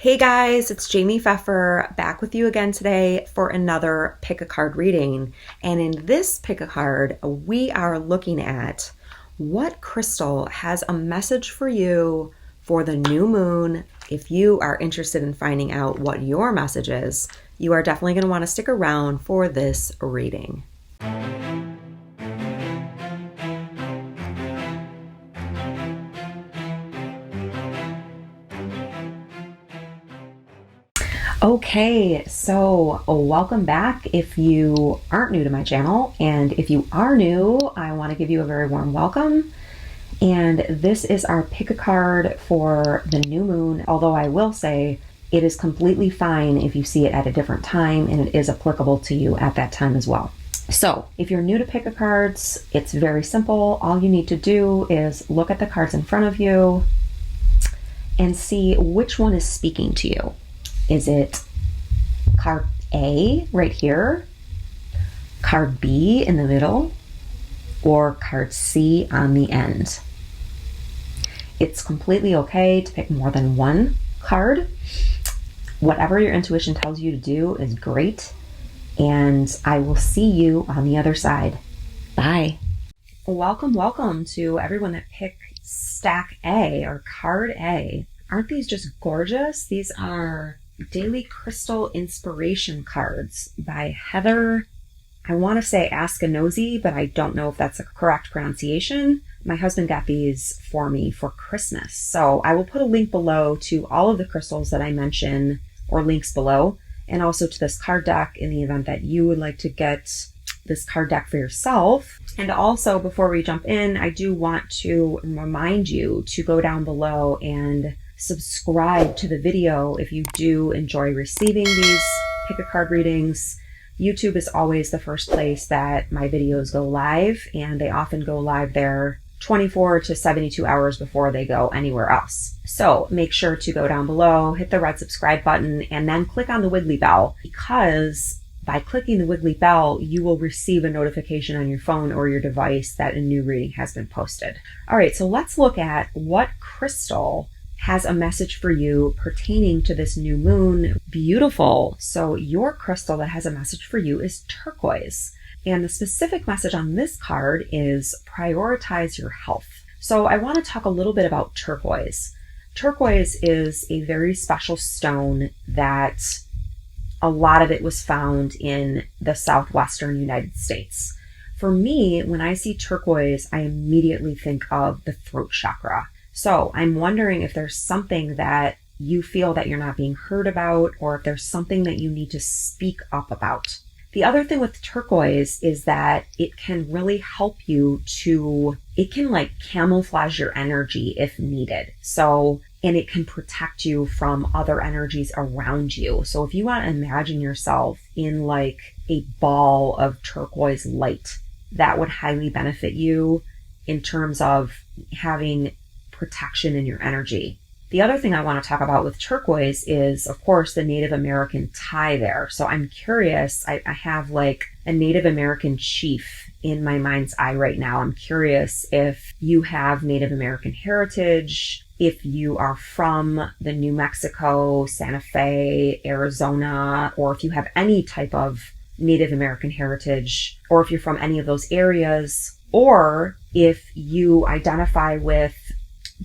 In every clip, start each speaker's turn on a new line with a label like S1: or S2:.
S1: Hey guys, it's Jaime Pfeffer back with you again today for another Pick a Card reading. And in this Pick a Card, we are looking at what crystal has a message for you for the new moon. If you are interested in finding out what your message is, you are definitely going to want to stick around for this reading. Okay, so welcome back if you aren't new to my channel, and if you are new, I want to give you a very warm welcome. And this is our pick a card for the new moon, although I will say it is completely fine if you see it at a different time, and it is applicable to you at that time as well. So if you're new to pick a cards, it's very simple. All you need to do is look at the cards in front of you and see which one is speaking to you. Is it card A right here, card B in the middle, or card C on the end? It's completely okay to pick more than one card. Whatever your intuition tells you to do is great, and I will see you on the other side. Bye. Welcome to everyone that picked stack A or card A. Aren't these just gorgeous? These are Daily Crystal Inspiration cards by Heather. I want to say Askinosie, but I don't know if that's a correct pronunciation. My husband got these for me for Christmas. So I will put a link below to all of the crystals that I mention, or links below, and also to this card deck in the event that you would like to get this card deck for yourself. And also, before we jump in, I do want to remind you to go down below and subscribe to the video if you do enjoy receiving these pick a card readings. YouTube is always the first place that my videos go live, and they often go live there 24 to 72 hours before they go anywhere else. So make sure to go down below, hit the red subscribe button, and then click on the wiggly bell, because by clicking the wiggly bell, you will receive a notification on your phone or your device that a new reading has been posted. All right, so let's look at what crystal has a message for you pertaining to this new moon. Beautiful. So your crystal that has a message for you is turquoise. And the specific message on this card is prioritize your health. So I want to talk a little bit about turquoise. Turquoise is a very special stone that a lot of it was found in the southwestern United States. For me, when I see turquoise, I immediately think of the throat chakra. So I'm wondering if there's something that you feel that you're not being heard about, or if there's something that you need to speak up about. The other thing with turquoise is that it can really help you it can like camouflage your energy if needed. So, and it can protect you from other energies around you. So if you want to imagine yourself in like a ball of turquoise light, that would highly benefit you in terms of having protection in your energy. The other thing I want to talk about with turquoise is, of course, the Native American tie there. So I'm curious, I have like a Native American chief in my mind's eye right now. I'm curious if you have Native American heritage, if you are from the New Mexico, Santa Fe, Arizona, or if you have any type of Native American heritage, or if you're from any of those areas, or if you identify with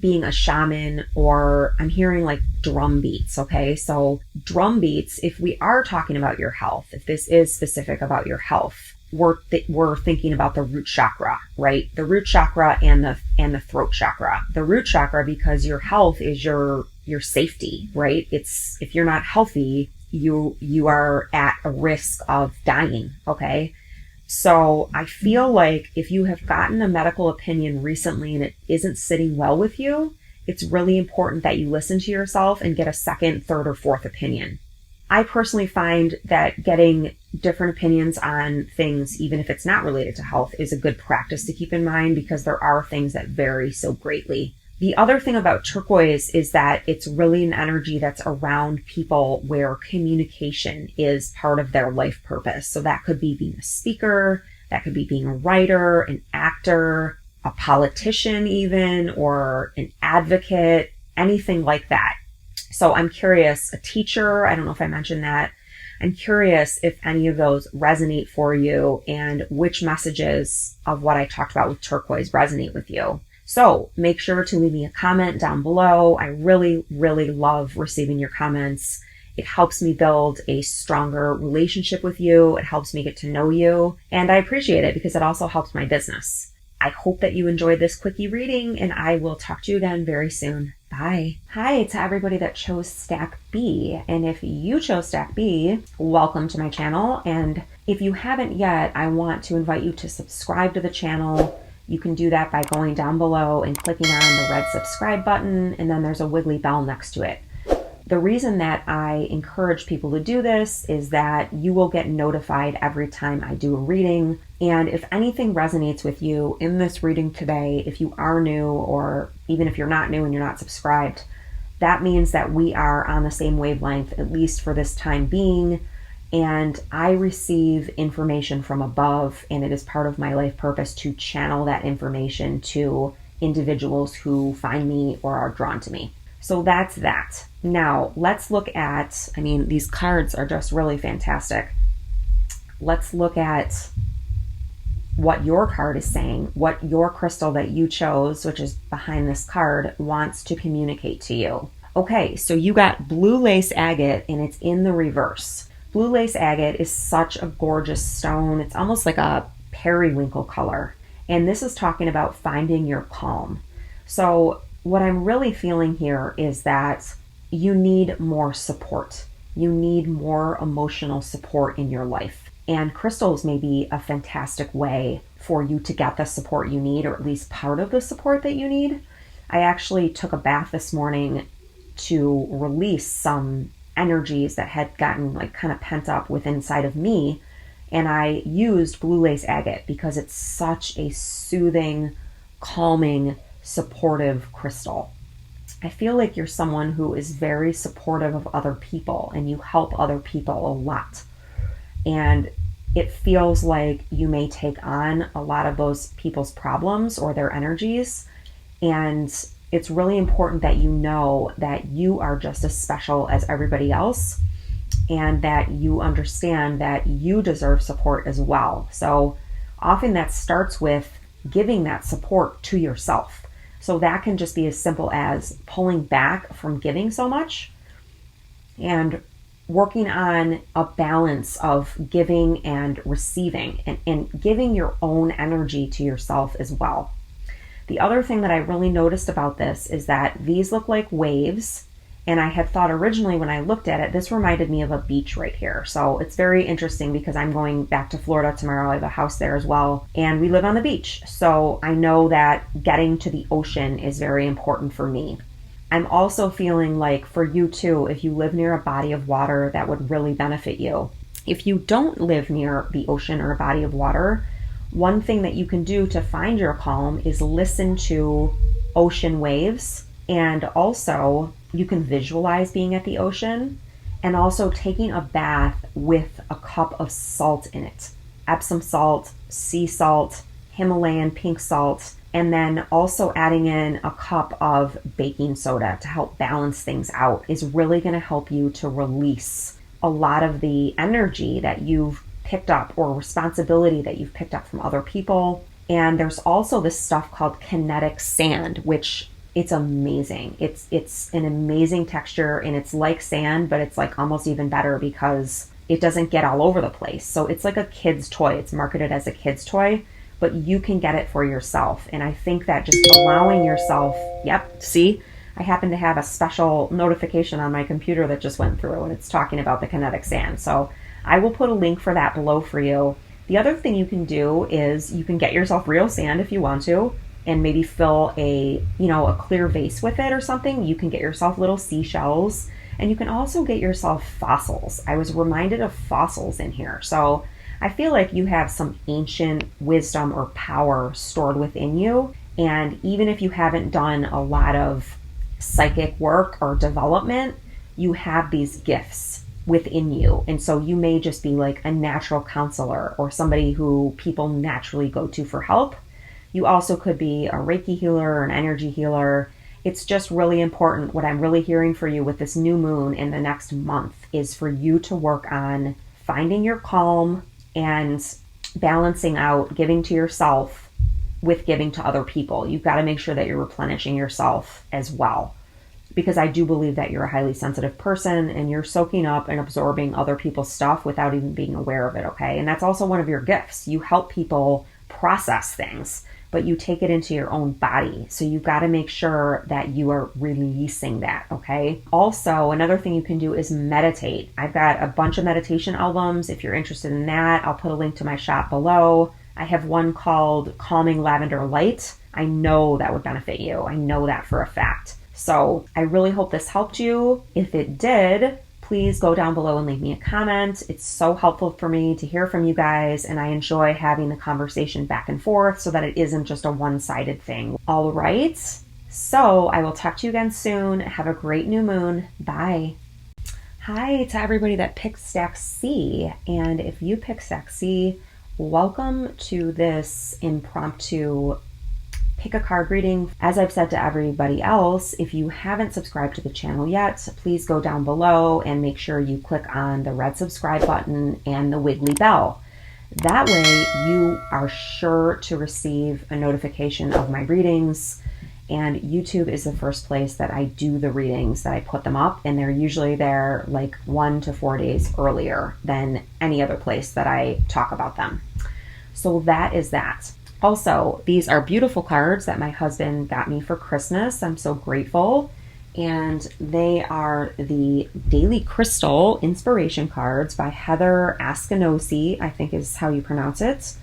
S1: being a shaman, or I'm hearing like drum beats. Okay, so drum beats, if we are talking about your health, if this is specific about your health, we're thinking about the root chakra, right? The root chakra and the throat chakra. The root chakra, because your health is your safety, right? It's, if you're not healthy, you are at a risk of dying. Okay. So I feel like if you have gotten a medical opinion recently and it isn't sitting well with you, it's really important that you listen to yourself and get a second, third, or fourth opinion. I personally find that getting different opinions on things, even if it's not related to health, is a good practice to keep in mind, because there are things that vary so greatly. The other thing about turquoise is that it's really an energy that's around people where communication is part of their life purpose. So that could be being a speaker, that could be being a writer, an actor, a politician even, or an advocate, anything like that. So I'm curious, a teacher, I don't know if I mentioned that. I'm curious if any of those resonate for you and which messages of what I talked about with turquoise resonate with you. So make sure to leave me a comment down below. I really, really love receiving your comments. It helps me build a stronger relationship with you. It helps me get to know you. And I appreciate it because it also helps my business. I hope that you enjoyed this quickie reading, and I will talk to you again very soon. Bye. Hi to everybody that chose Stack B. And if you chose Stack B, welcome to my channel. And if you haven't yet, I want to invite you to subscribe to the channel. You can do that by going down below and clicking on the red subscribe button, and then there's a wiggly bell next to it. The reason that I encourage people to do this is that you will get notified every time I do a reading. And if anything resonates with you in this reading today, if you are new, or even if you're not new and you're not subscribed, that means that we are on the same wavelength, at least for this time being. And I receive information from above, and it is part of my life purpose to channel that information to individuals who find me or are drawn to me. So that's that. Now let's look at, these cards are just really fantastic. Let's look at what your card is saying, what your crystal that you chose, which is behind this card, wants to communicate to you. Okay, so you got blue lace agate, and it's in the reverse. Blue lace agate is such a gorgeous stone. It's almost like a periwinkle color. And this is talking about finding your calm. So what I'm really feeling here is that you need more support. You need more emotional support in your life. And crystals may be a fantastic way for you to get the support you need, or at least part of the support that you need. I actually took a bath this morning to release some energies that had gotten kind of pent up within inside of me. And I used blue lace agate because it's such a soothing, calming, supportive crystal. I feel like you're someone who is very supportive of other people, and you help other people a lot. And it feels like you may take on a lot of those people's problems or their energies. And it's really important that you know that you are just as special as everybody else, and that you understand that you deserve support as well. So often that starts with giving that support to yourself. So that can just be as simple as pulling back from giving so much and working on a balance of giving and receiving, and giving your own energy to yourself as well. The other thing that I really noticed about this is that these look like waves. And I had thought originally when I looked at it, this reminded me of a beach right here. So it's very interesting because I'm going back to Florida tomorrow. I have a house there as well, and we live on the beach. So I know that getting to the ocean is very important for me. I'm also feeling like for you too, if you live near a body of water, that would really benefit you. If you don't live near the ocean or a body of water, one thing that you can do to find your calm is listen to ocean waves, and also you can visualize being at the ocean, and also taking a bath with a cup of salt in it. Epsom salt, sea salt, Himalayan pink salt, and then also adding in a cup of baking soda to help balance things out is really going to help you to release a lot of the energy that you've picked up, or responsibility that you've picked up from other people. And there's also this stuff called Kinetic Sand, which it's amazing. It's an amazing texture, and it's like sand, but it's like almost even better because it doesn't get all over the place. So it's like a kid's toy. It's marketed as a kid's toy, but you can get it for yourself. And I think that just allowing yourself, yep, see, I happen to have a special notification on my computer that just went through, and it's talking about the Kinetic Sand. So I will put a link for that below for you. The other thing you can do is you can get yourself real sand if you want to, and maybe fill a clear vase with it or something. You can get yourself little seashells, and you can also get yourself fossils. I was reminded of fossils in here. So I feel like you have some ancient wisdom or power stored within you. And even if you haven't done a lot of psychic work or development, you have these gifts within you. And so you may just be like a natural counselor, or somebody who people naturally go to for help. You also could be a Reiki healer or an energy healer, it's just really important. What I'm really hearing for you with this new moon in the next month is for you to work on finding your calm and balancing out giving to yourself with giving to other people. You've got to make sure that you're replenishing yourself as well, because I do believe that you're a highly sensitive person and you're soaking up and absorbing other people's stuff without even being aware of it, okay? And that's also one of your gifts. You help people process things, but you take it into your own body. So you've got to make sure that you are releasing that, okay? Also, another thing you can do is meditate. I've got a bunch of meditation albums. If you're interested in that, I'll put a link to my shop below. I have one called Calming Lavender Light. I know that would benefit you. I know that for a fact. So I really hope this helped you. If it did, please go down below and leave me a comment. It's so helpful for me to hear from you guys, and I enjoy having the conversation back and forth so that it isn't just a one-sided thing. All right, so I will talk to you again soon. Have a great new moon. Bye. Hi to everybody that picked Stack C, and if you picked Stack C, welcome to this impromptu pick a card reading. As I've said to everybody else, if you haven't subscribed to the channel yet, please go down below and make sure you click on the red subscribe button and the wiggly bell. That way you are sure to receive a notification of my readings, and YouTube is the first place that I do the readings, that I put them up, and they're usually there like 1 to 4 days earlier than any other place that I talk about them. So that is that. Also, these are beautiful cards that my husband got me for Christmas. I'm so grateful. And they are the Daily Crystal Inspiration Cards by Heather Askinosi, I think is how you pronounce it.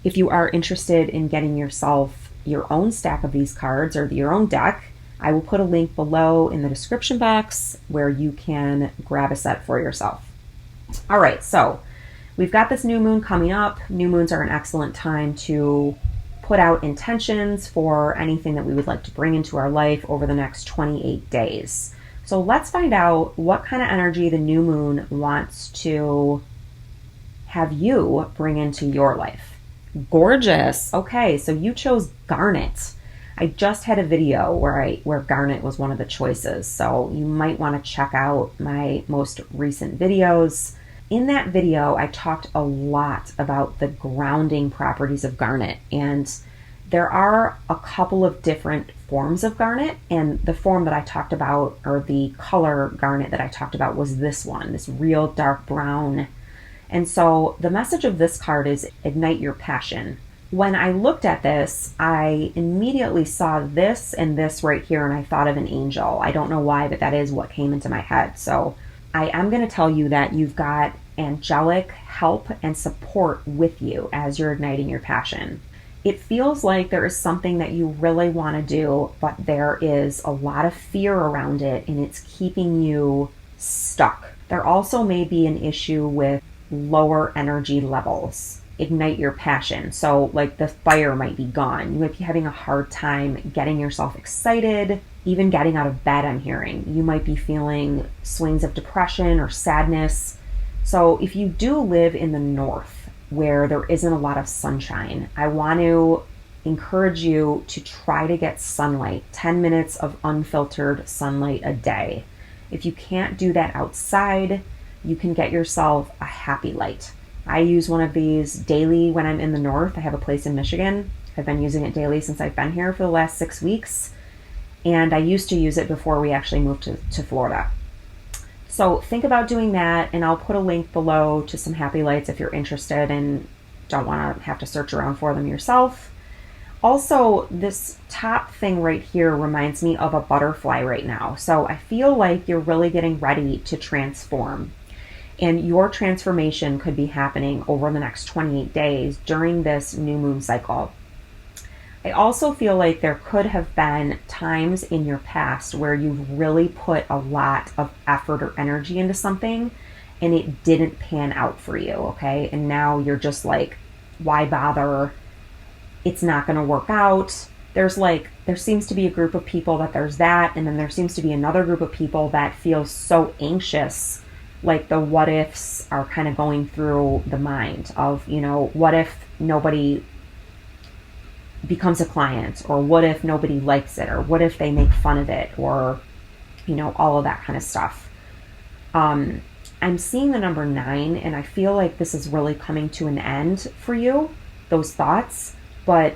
S1: If you are interested in getting yourself your own stack of these cards or your own deck, I will put a link below in the description box where you can grab a set for yourself. All right, so we've got this new moon coming up. New moons are an excellent time to put out intentions for anything that we would like to bring into our life over the next 28 days. So let's find out what kind of energy the new moon wants to have you bring into your life. Gorgeous. Okay, so you chose Garnet. I just had a video where Garnet was one of the choices, so you might want to check out my most recent videos. In that video, I talked a lot about the grounding properties of garnet, and there are a couple of different forms of garnet, and the form that I talked about, or the color garnet that I talked about, was this one, this real dark brown. And so the message of this card is ignite your passion. When I looked at this, I immediately saw this and this right here, and I thought of an angel. I don't know why, but that is what came into my head. So I am going to tell you that you've got angelic help and support with you as you're igniting your passion. It feels like there is something that you really want to do, but there is a lot of fear around it and it's keeping you stuck. There also may be an issue with lower energy levels. Ignite your passion. So like the fire might be gone. You might be having a hard time getting yourself excited, even getting out of bed, I'm hearing. You might be feeling swings of depression or sadness. So if you do live in the north where there isn't a lot of sunshine, I want to encourage you to try to get sunlight, 10 minutes of unfiltered sunlight a day. If you can't do that outside, you can get yourself a happy light. I use one of these daily when I'm in the north. I have a place in Michigan. I've been using it daily since I've been here for the last 6 weeks. And I used to use it before we actually moved to Florida. So think about doing that, and I'll put a link below to some happy lights if you're interested and don't want to have to search around for them yourself. Also, this top thing right here reminds me of a butterfly right now. So I feel like you're really getting ready to transform. And your transformation could be happening over the next 28 days during this new moon cycle. I also feel like there could have been times in your past where you've really put a lot of effort or energy into something and it didn't pan out for you, okay? And now you're just like, why bother? It's not going to work out. There seems to be a group of people that there's that, and then there seems to be another group of people that feel so anxious, like the what ifs are kind of going through the mind of, what if nobody becomes a client, or what if nobody likes it, or what if they make fun of it, or, you know, all of that kind of stuff. I'm seeing the number 9, and I feel like this is really coming to an end for you, those thoughts, but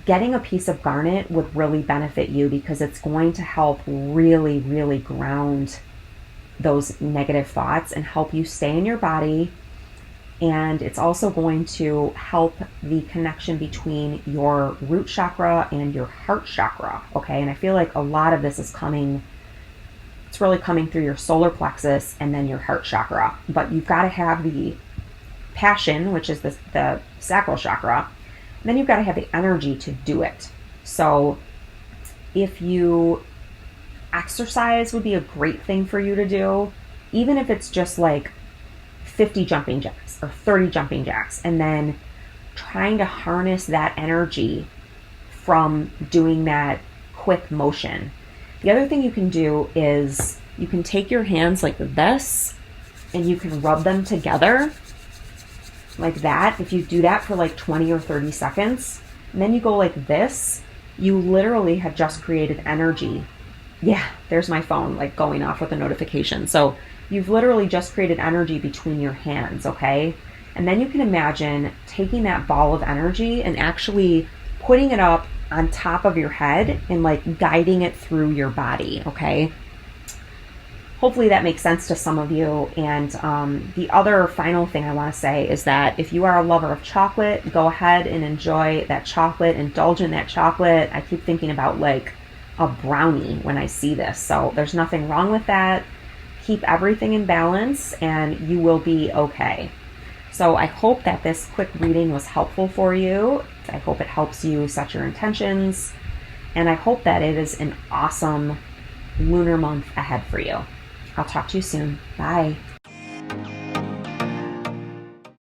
S1: getting a piece of garnet would really benefit you because it's going to help really, really ground those negative thoughts and help you stay in your body. And it's also going to help the connection between your root chakra and your heart chakra, okay? And I feel like a lot of this is coming, it's really coming through your solar plexus and then your heart chakra. But you've got to have the passion, which is the sacral chakra. And then you've got to have the energy to do it. So if you exercise would be a great thing for you to do, even if it's just like 50 jumping jacks or 30 jumping jacks, and then trying to harness that energy from doing that quick motion. The other thing you can do is you can take your hands like this and you can rub them together like that. If you do that for like 20 or 30 seconds, and then you go like this, you literally have just created energy. Yeah, there's my phone like going off with a notification. So you've literally just created energy between your hands, okay? And then you can imagine taking that ball of energy and actually putting it up on top of your head and like guiding it through your body, okay? Hopefully that makes sense to some of you. And the other final thing I want to say is that if you are a lover of chocolate, go ahead and enjoy that chocolate, indulge in that chocolate. I keep thinking about like a brownie when I see this. So there's nothing wrong with that. Keep everything in balance and you will be okay. So I hope that this quick reading was helpful for you. I hope it helps you set your intentions. And I hope that it is an awesome lunar month ahead for you. I'll talk to you soon. Bye.